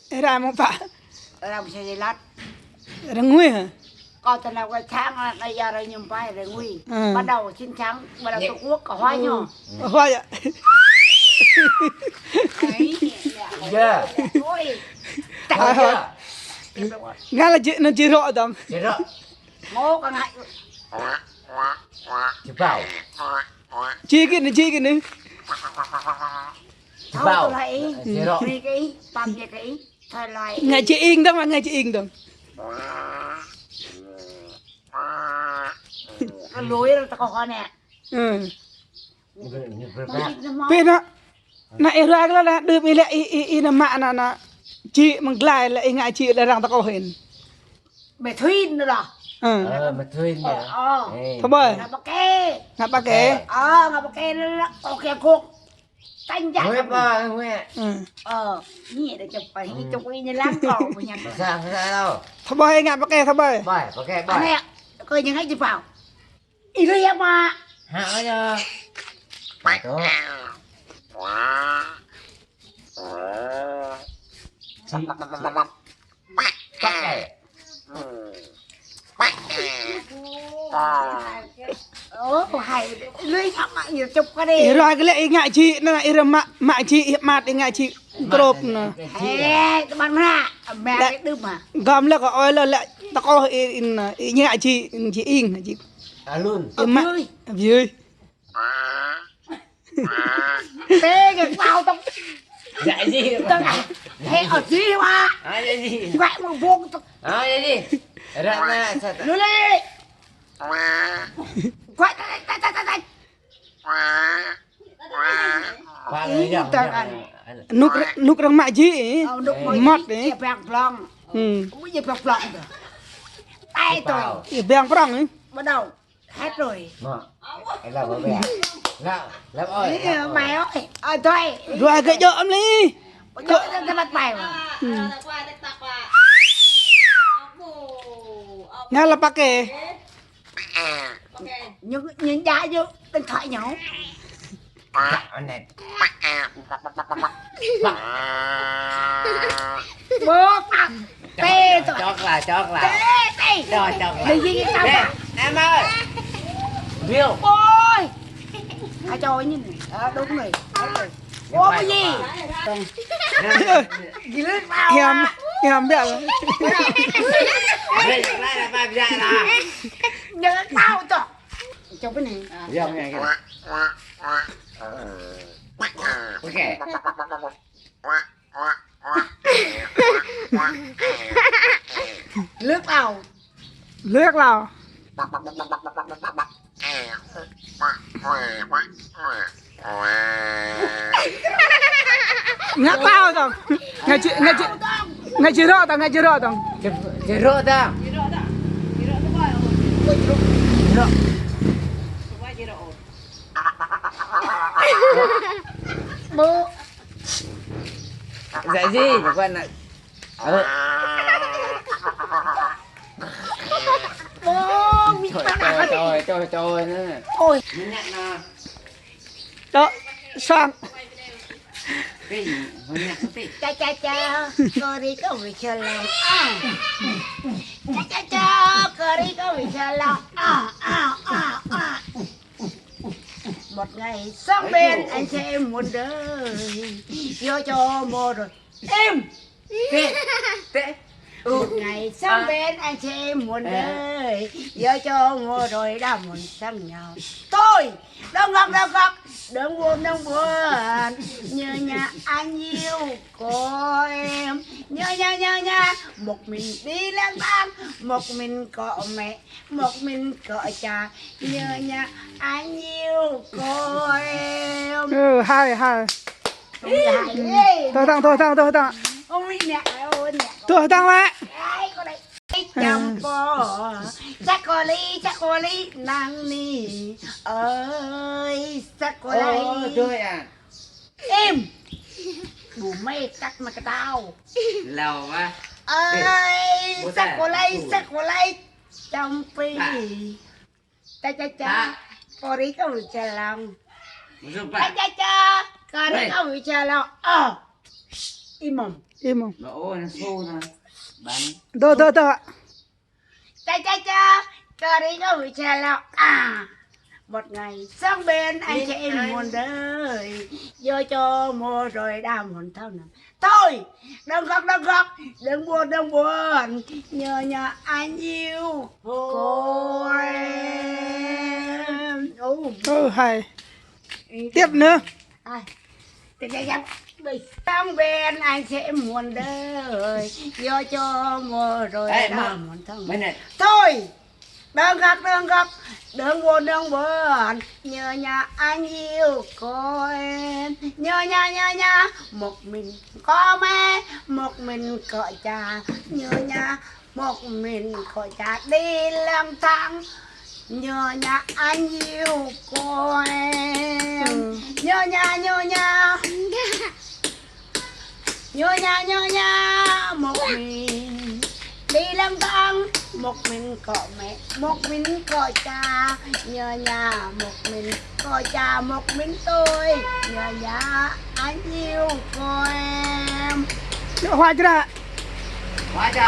Ra một phạ. Làm xe lát. Ra nguy hả? Còn từ nào cái tháng này giờ rồi nhung phải rồi nguy. Ừ. Bắt đầu xin trắng, bắt đầu Trung Quốc có hoa nhỏ. Hoa vậy. Dạ. Ôi. Thôi chưa? Nga là nó chỉ rõ tầm. Chết rồi. Ngô con hại. Chụp vào. Chi cái này chi cái này. Chụp Thôi vào. tôi lại. Chết rồi. Vì cái tạm về cái thời lại. Ngày chị yên đó mà ngày chị yên đó. Nó lối rồi ta có hoa nè. Ừ. Bên đó. Nãy ra cái là đưa về lại y là mạ là chị mà lại là ngại chị là rằng ta có hình. Mẹ Thuyên nữa đó. Ừ. Mà thuê nhỉ. Thôi bơi. Ngà bà kê. Ngã ba kế. Ngà bà kê nó ok cuộc. Canh chắc. Huế ba, Huế. Như vậy để chụp phải chụp cái như láng cổ của nhà tôi. Sao đâu? Thôi bơi ngã ba kế thôi bơi. Bye, ok, Anh bye. nè, coi những cái chụp vào. Ý đi em mà. Hạ cho. Đó. Chị. Bắt này. Hay lưới nhắm mà nhiều chụp cái đi. Ý ra cái lại ngại chị nó là ý là mạ chị mạt ý ngại chị crop nè. Ê, bắn ra. Mẹ cái đứt mà. Gom là có oi là lại ta có ý ngại chị yên chị. À luôn. Mạ dưới. Tê cái vào tao. Dạy gì? Tao thế ở dưới mà. Dạy gì? Vậy mà vô tao. Dạy gì? Ra ra sao ta? Lưới lên. Quay tay. Qua người dòng. Nút răng mạ chị mót đấy. Bèng plong. Bây giờ bèng plong rồi. Tay tôi. Bèng prong ấy. Bắt đầu hết rồi. Mà. Em làm ở bè. Làm ơi. Mày ơi. Thôi. Rồi cái chỗ âm ly. Tôi bắt mày mà. Nga là ba kề. Nhìn giá vô điện thoại nhau. Anh này. Bố tê rồi. Chót là. Tê. Rồi chót là. Đi gì tao mà. Em ơi. Bill. Ôi. Cho nhìn này. Đúng rồi. Ô cái gì? Gì lướt vào. Em biết rồi. Đây là ba dạ là. Nhớ tao cho. Cho cái này. Dòng này kìa. Ok. Lướt vào. Lướt nào. Ngã tao rồi. Ngày chị rõ tao. Chị rộ ta. Bố. Dạy gì? Quen này. Bố. Trời nữa. Ôi. Đó, sang. Cái gì? Cha, cơ đi có việc chờ làm. Cha, cơ đi có việc chờ làm. Một ngày sống bên anh sẽ muôn đời. Vô cho mô rồi. Em. Tệ. Một ngày sống bên anh sẽ muôn đời. Vô cho mô rồi đã muốn sang nhau. Tôi đông ngọc đừng buồn nhớ nhà anh yêu cô em nhớ một mình đi lang thang một mình có mẹ một mình có cha nhớ nhà anh yêu cô em. Hai. Thôi thằng. Ôi nè ơi nè. Thôi thằng lại. Ai có đây. Chăm bò chắc có ly nàng nì ơi chắc có ly Trời à. em đủ mê cắt mà cái tao Lầu quá. ơi chắc có ly trong phi cha có đi có bị chờ lòng cha có đi có bị chờ lòng im mồm im không Mà ôi nó xô nè. Bắn. Tôi Cha cờ đi có bị cha lọc một ngày sang bên anh chị em muôn đời vô cho mua rồi đã muôn thâu nè thôi đừng khóc đừng buồn nhờ nhà anh yêu cô em hay tiếp nữa ai tiếp đi sang bên anh sẽ muôn đời vô cho mua rồi Ê, đã mà. muôn thâu Mấy này. thôi đừng khóc đừng buồn nhớ nhà anh yêu cô em nhớ nhà một mình có mẹ một mình có cha nhớ nhà một mình có cha đi lang thang nhớ nhà anh yêu cô em nhớ nhà một mình đi lang thang một mình có mẹ một mình có cha nhớ nhà một mình có cha một mình tôi nhớ nhà anh yêu cô em hoa chưa đã Hóa ra.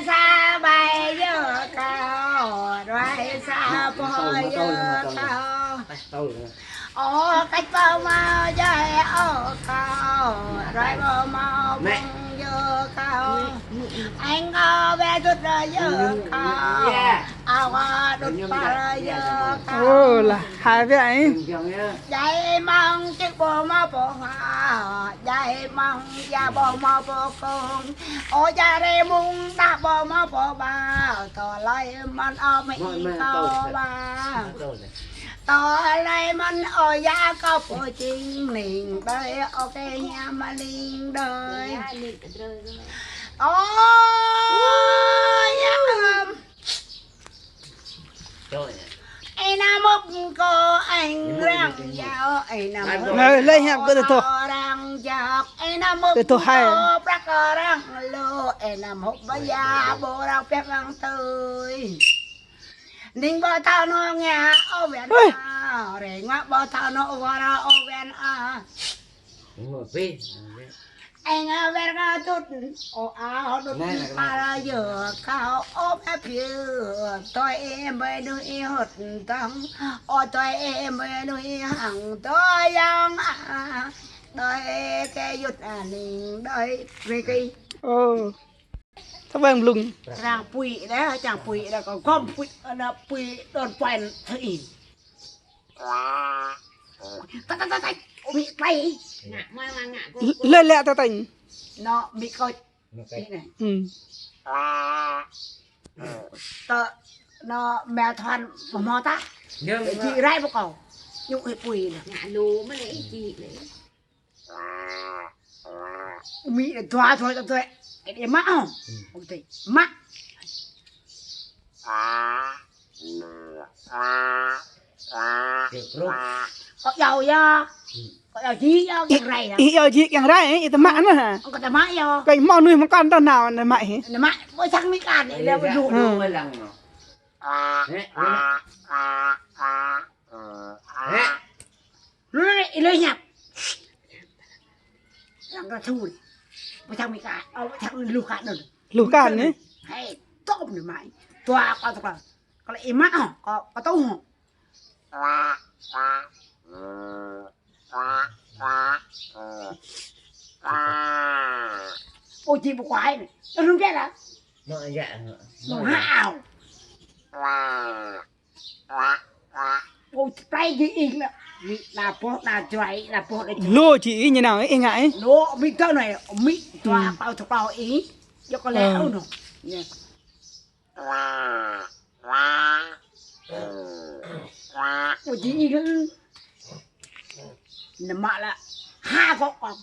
xa bay giờ cao rồi xa bay giờ cao Tôi. ô cách bao mau dài ô cao rồi bao mau Mẹ. giờ cao anh có bé chút rồi giờ cao ao đút ba giờ cao là hai vậy dạy mong chiếc bồ má bồ hoa dạy mong gia bồ má bồ con ô gia rê mung đa bồ má bồ ba thọ lại man ô mỹ cao ba tỏ lại mình ở gia có phụ chính mình đời ok nhà mà linh đời ôi Rồi. anh nam mốc cô anh răng dạo anh nam này lấy hẹp cái tôi răng dạo anh nam mốc cái tôi hay cô bác răng lô anh nam mốc bây giờ bố răng phép răng tươi ninh bò thao nó nghe ô ven để ngoắc bò thao nó qua ô ven Đúng rồi, phi. anh ven chút ô áo đút ba giờ cao ô bé phía tôi em mới nuôi hột tăng ô tôi em mới nuôi hàng tôi yang đôi cái yết ninh đôi cái các bạn lùng chẳng bụi đấy chẳng bụi là còn con bụi là bụi đòn quèn thì tay bị tay lên lẹ ta tỉnh nó bị coi này nó mẹ thoàn mò ta Nhưng chị rai vào cầu nhục cái bụi này ngã lú mới lấy chị lấy mỹ để thoa thôi thôi cái để mắc không không thể mắc được rồi. có dầu do có dầu chí do cái này ý ở chị càng ra ấy tao mãn mà hả không có tao mãi do cái mò nuôi một con tao nào là mày nó mãi mỗi sáng mấy càn để leo dụ Mới lần mà. lấy nhập làm ra thu mỗi sáng mấy càn mỗi sáng lù càn rồi lù càn đấy hay tôm nữa mày toa qua toa có lại mắc không có tấu không ôi chị một quái này nó không chết à Nó dạ. nó hào ôi tay gì in là bố là chuối là bố là lô chị như nào ấy ngại lúa mình thơ này mình toa bao thực bao ý cho có lẽ đâu nữa ôi chị in nó mà là ha có còn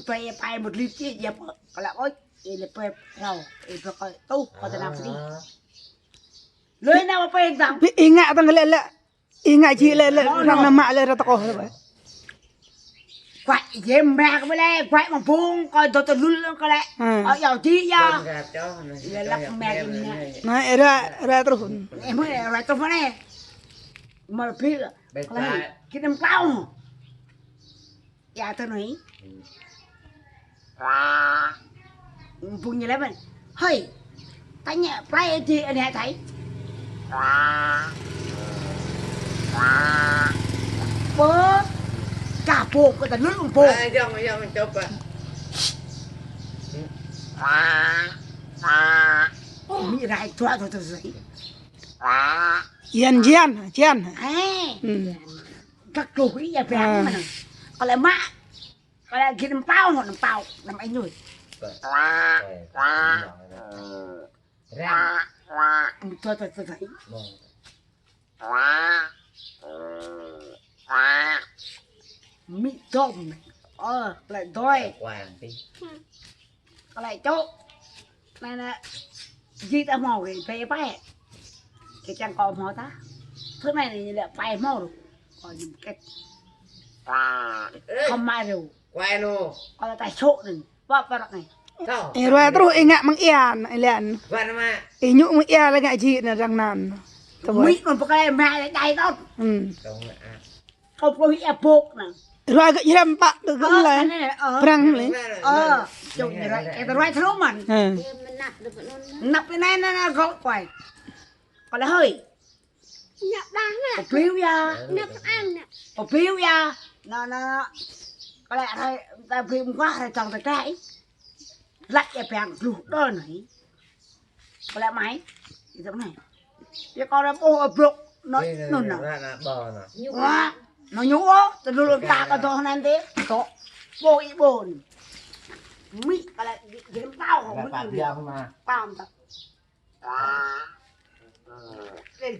phải phải một lít chi dẹp có là ôi là phải đâu phải coi tu có thể làm gì lưới nào mà phải rằng ý ngại tao lẹ lẹ ý ngại chị lẹ lẹ rằng nằm mạ lẹ ra tao có vậy quậy dêm mẹ cái này quậy mà buông coi tôi luôn có lẽ ở giàu chi ra là lắc mẹ này ra tao hùn em mới ra tôi này mà biết cái năm cao ya tôi nói vùng như thế mình hơi tay nhẹ play thì anh hãy thấy bố cả bộ của ta nước bộ Dòng chụp bị lại thoa thôi tôi dậy Yen chen. các chủ ý nhà phèn mà còn lại mạ còn lại kia làm bao hoặc làm anh rồi tôi thấy mị tôm lại đôi còn lại chỗ này là gì ta màu thì phê phê cái trang còn màu ta thứ này thì lại phê màu rồi còn cái không mai rồi Quay nô còn là tài số đừng vào này Sao E roi terus ingat mengian len. Quay mà E nyuk mengian lagi ngaji na rang nan. mị còn cái mẹ đầy đó Đúng không có bị buộc nè Roi ke jam pak tu ke lai. Perang le. Chụp như vậy cái rồi thấu mình nắp cái này nó gõ quay còn là hơi Nhập đáng nè, có phiếu ra nhập ăn nè. có phiếu ra nó có lẽ thôi ta phim quá thì chồng tay trái lắc cái bèn lụt đơn này có lẽ máy thì giống này cái con nó bô bụng nó nè Bò nè quá nó nhú á từ luôn ta có cho nên thế có bô ý bồn mị có lẽ cái bao không Bạn biết dòng mà bao không ta đây là